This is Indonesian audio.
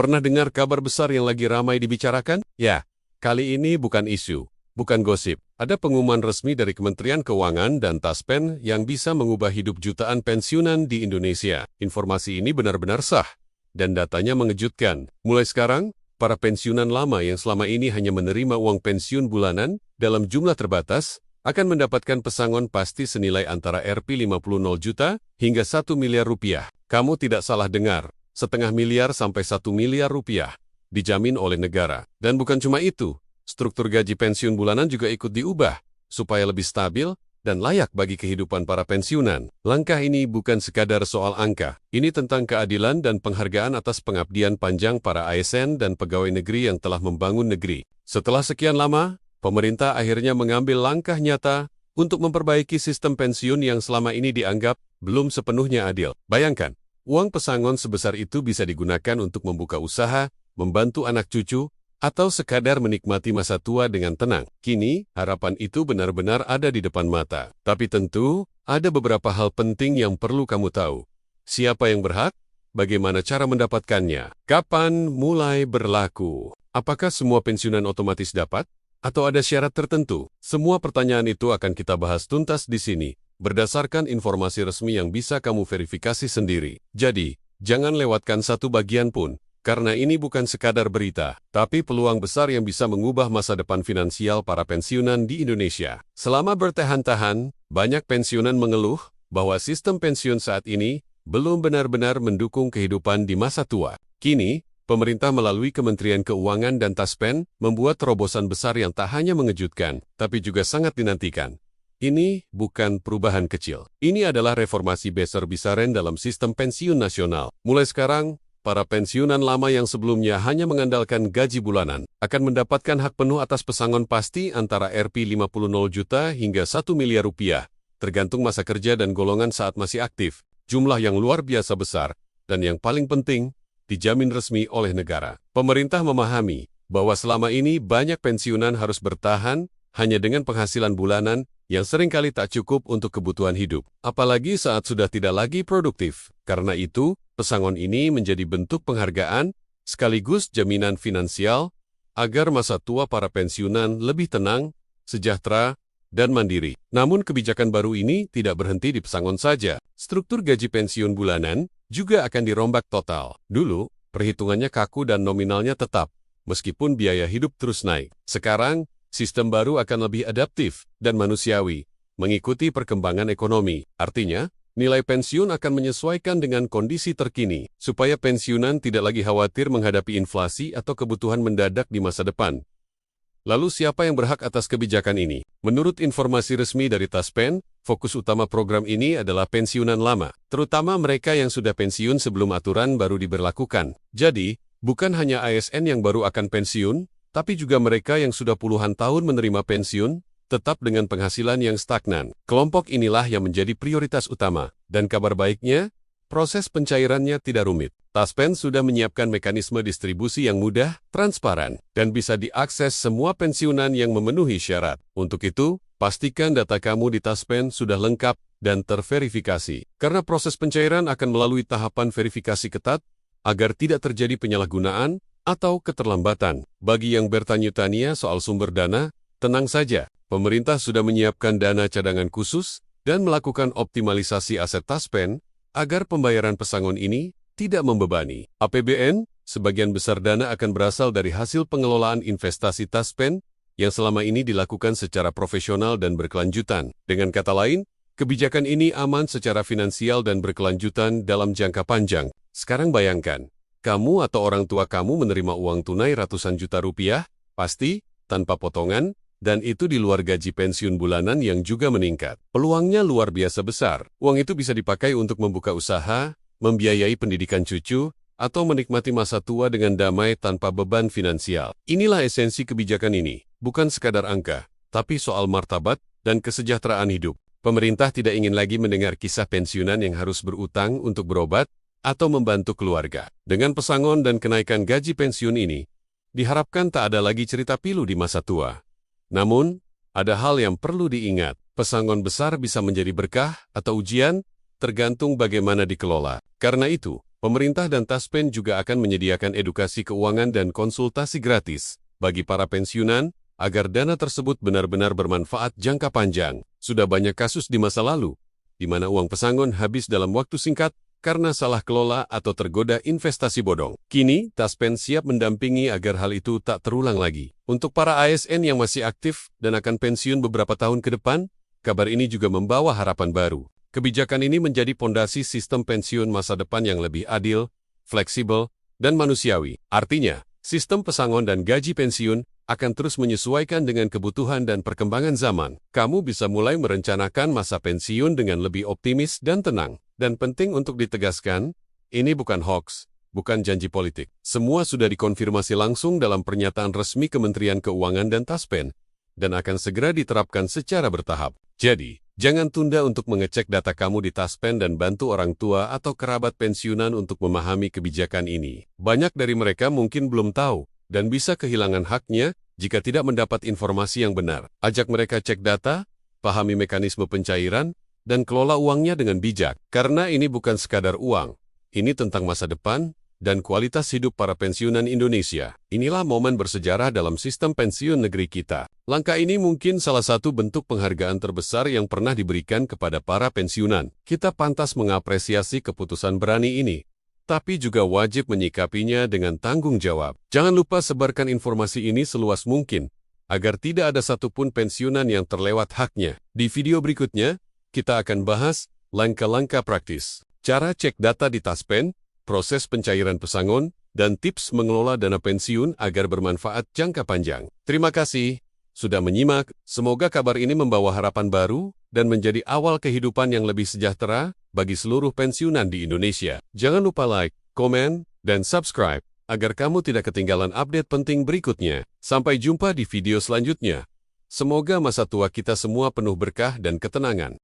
Pernah dengar kabar besar yang lagi ramai dibicarakan? Ya, kali ini bukan isu, bukan gosip. Ada pengumuman resmi dari Kementerian Keuangan dan Taspen yang bisa mengubah hidup jutaan pensiunan di Indonesia. Informasi ini benar-benar sah, dan datanya mengejutkan. Mulai sekarang, para pensiunan lama yang selama ini hanya menerima uang pensiun bulanan dalam jumlah terbatas, akan mendapatkan pesangon pasti senilai antara Rp50 juta hingga 1 miliar rupiah. Kamu tidak salah dengar. 0,5 miliar sampai 1 miliar rupiah dijamin oleh negara. Dan bukan cuma itu, struktur gaji pensiun bulanan juga ikut diubah supaya lebih stabil dan layak bagi kehidupan para pensiunan. Langkah ini bukan sekadar soal angka. Ini tentang keadilan dan penghargaan atas pengabdian panjang para ASN dan pegawai negeri yang telah membangun negeri. Setelah sekian lama, pemerintah akhirnya mengambil langkah nyata untuk memperbaiki sistem pensiun yang selama ini dianggap belum sepenuhnya adil. Bayangkan, uang pesangon sebesar itu bisa digunakan untuk membuka usaha, membantu anak cucu, atau sekadar menikmati masa tua dengan tenang. Kini, harapan itu benar-benar ada di depan mata. Tapi tentu, ada beberapa hal penting yang perlu kamu tahu. Siapa yang berhak? Bagaimana cara mendapatkannya? Kapan mulai berlaku? Apakah semua pensiunan otomatis dapat? Atau ada syarat tertentu? Semua pertanyaan itu akan kita bahas tuntas di sini, berdasarkan informasi resmi yang bisa kamu verifikasi sendiri. Jadi, jangan lewatkan satu bagian pun, karena ini bukan sekadar berita, tapi peluang besar yang bisa mengubah masa depan finansial para pensiunan di Indonesia. Selama bertahan-tahan, banyak pensiunan mengeluh bahwa sistem pensiun saat ini belum benar-benar mendukung kehidupan di masa tua. Kini, pemerintah melalui Kementerian Keuangan dan Taspen membuat terobosan besar yang tak hanya mengejutkan, tapi juga sangat dinantikan. Ini bukan perubahan kecil. Ini adalah reformasi besar-besaran dalam sistem pensiun nasional. Mulai sekarang, para pensiunan lama yang sebelumnya hanya mengandalkan gaji bulanan akan mendapatkan hak penuh atas pesangon pasti antara Rp50 juta hingga 1 miliar rupiah, tergantung masa kerja dan golongan saat masih aktif. Jumlah yang luar biasa besar, dan yang paling penting, dijamin resmi oleh negara. Pemerintah memahami bahwa selama ini banyak pensiunan harus bertahan hanya dengan penghasilan bulanan yang seringkali tak cukup untuk kebutuhan hidup, apalagi saat sudah tidak lagi produktif. Karena itu, pesangon ini menjadi bentuk penghargaan sekaligus jaminan finansial agar masa tua para pensiunan lebih tenang, sejahtera, dan mandiri. Namun kebijakan baru ini tidak berhenti di pesangon saja. Struktur gaji pensiun bulanan juga akan dirombak total. Dulu, perhitungannya kaku dan nominalnya tetap, meskipun biaya hidup terus naik. Sekarang, sistem baru akan lebih adaptif dan manusiawi, mengikuti perkembangan ekonomi. Artinya, nilai pensiun akan menyesuaikan dengan kondisi terkini, supaya pensiunan tidak lagi khawatir menghadapi inflasi atau kebutuhan mendadak di masa depan. Lalu siapa yang berhak atas kebijakan ini? Menurut informasi resmi dari Taspen, fokus utama program ini adalah pensiunan lama, terutama mereka yang sudah pensiun sebelum aturan baru diberlakukan. Jadi, bukan hanya ASN yang baru akan pensiun, tapi juga mereka yang sudah puluhan tahun menerima pensiun, tetap dengan penghasilan yang stagnan. Kelompok inilah yang menjadi prioritas utama. Dan kabar baiknya, proses pencairannya tidak rumit. Taspen sudah menyiapkan mekanisme distribusi yang mudah, transparan, dan bisa diakses semua pensiunan yang memenuhi syarat. Untuk itu, pastikan data kamu di Taspen sudah lengkap dan terverifikasi. Karena proses pencairan akan melalui tahapan verifikasi ketat, agar tidak terjadi penyalahgunaan atau keterlambatan. Bagi yang bertanya-tanya soal sumber dana, tenang saja. Pemerintah sudah menyiapkan dana cadangan khusus dan melakukan optimalisasi aset Taspen agar pembayaran pesangon ini tidak membebani APBN. Sebagian besar dana akan berasal dari hasil pengelolaan investasi Taspen yang selama ini dilakukan secara profesional dan berkelanjutan. Dengan kata lain, kebijakan ini aman secara finansial dan berkelanjutan dalam jangka panjang. Sekarang bayangkan, kamu atau orang tua kamu menerima uang tunai ratusan juta rupiah, pasti, tanpa potongan, dan itu di luar gaji pensiun bulanan yang juga meningkat. Peluangnya luar biasa besar. Uang itu bisa dipakai untuk membuka usaha, membiayai pendidikan cucu, atau menikmati masa tua dengan damai tanpa beban finansial. Inilah esensi kebijakan ini, bukan sekadar angka, tapi soal martabat dan kesejahteraan hidup. Pemerintah tidak ingin lagi mendengar kisah pensiunan yang harus berutang untuk berobat, atau membantu keluarga. Dengan pesangon dan kenaikan gaji pensiun ini, diharapkan tak ada lagi cerita pilu di masa tua. Namun, ada hal yang perlu diingat. Pesangon besar bisa menjadi berkah atau ujian, tergantung bagaimana dikelola. Karena itu, Pemerintah dan Taspen juga akan menyediakan edukasi keuangan dan konsultasi gratis bagi para pensiunan agar dana tersebut benar-benar bermanfaat jangka panjang. Sudah banyak kasus di masa lalu, di mana uang pesangon habis dalam waktu singkat karena salah kelola atau tergoda investasi bodong. Kini, Taspen siap mendampingi agar hal itu tak terulang lagi. Untuk para ASN yang masih aktif dan akan pensiun beberapa tahun ke depan, kabar ini juga membawa harapan baru. Kebijakan ini menjadi pondasi sistem pensiun masa depan yang lebih adil, fleksibel, dan manusiawi. Artinya, sistem pesangon dan gaji pensiun akan terus menyesuaikan dengan kebutuhan dan perkembangan zaman. Kamu bisa mulai merencanakan masa pensiun dengan lebih optimis dan tenang. Dan penting untuk ditegaskan, ini bukan hoax, bukan janji politik. Semua sudah dikonfirmasi langsung dalam pernyataan resmi Kementerian Keuangan dan Taspen, dan akan segera diterapkan secara bertahap. Jadi, jangan tunda untuk mengecek data kamu di Taspen dan bantu orang tua atau kerabat pensiunan untuk memahami kebijakan ini. Banyak dari mereka mungkin belum tahu dan bisa kehilangan haknya jika tidak mendapat informasi yang benar. Ajak mereka cek data, pahami mekanisme pencairan, dan kelola uangnya dengan bijak. Karena ini bukan sekadar uang, ini tentang masa depan dan kualitas hidup para pensiunan Indonesia. Inilah momen bersejarah dalam sistem pensiun negeri kita. Langkah ini mungkin salah satu bentuk penghargaan terbesar yang pernah diberikan kepada para pensiunan. Kita pantas mengapresiasi keputusan berani ini, tapi juga wajib menyikapinya dengan tanggung jawab. Jangan lupa sebarkan informasi ini seluas mungkin, agar tidak ada satupun pensiunan yang terlewat haknya. Di video berikutnya, kita akan bahas langkah-langkah praktis, cara cek data di Taspen, proses pencairan pesangon, dan tips mengelola dana pensiun agar bermanfaat jangka panjang. Terima kasih sudah menyimak. Semoga kabar ini membawa harapan baru dan menjadi awal kehidupan yang lebih sejahtera bagi seluruh pensiunan di Indonesia. Jangan lupa like, komen, dan subscribe agar kamu tidak ketinggalan update penting berikutnya. Sampai jumpa di video selanjutnya. Semoga masa tua kita semua penuh berkah dan ketenangan.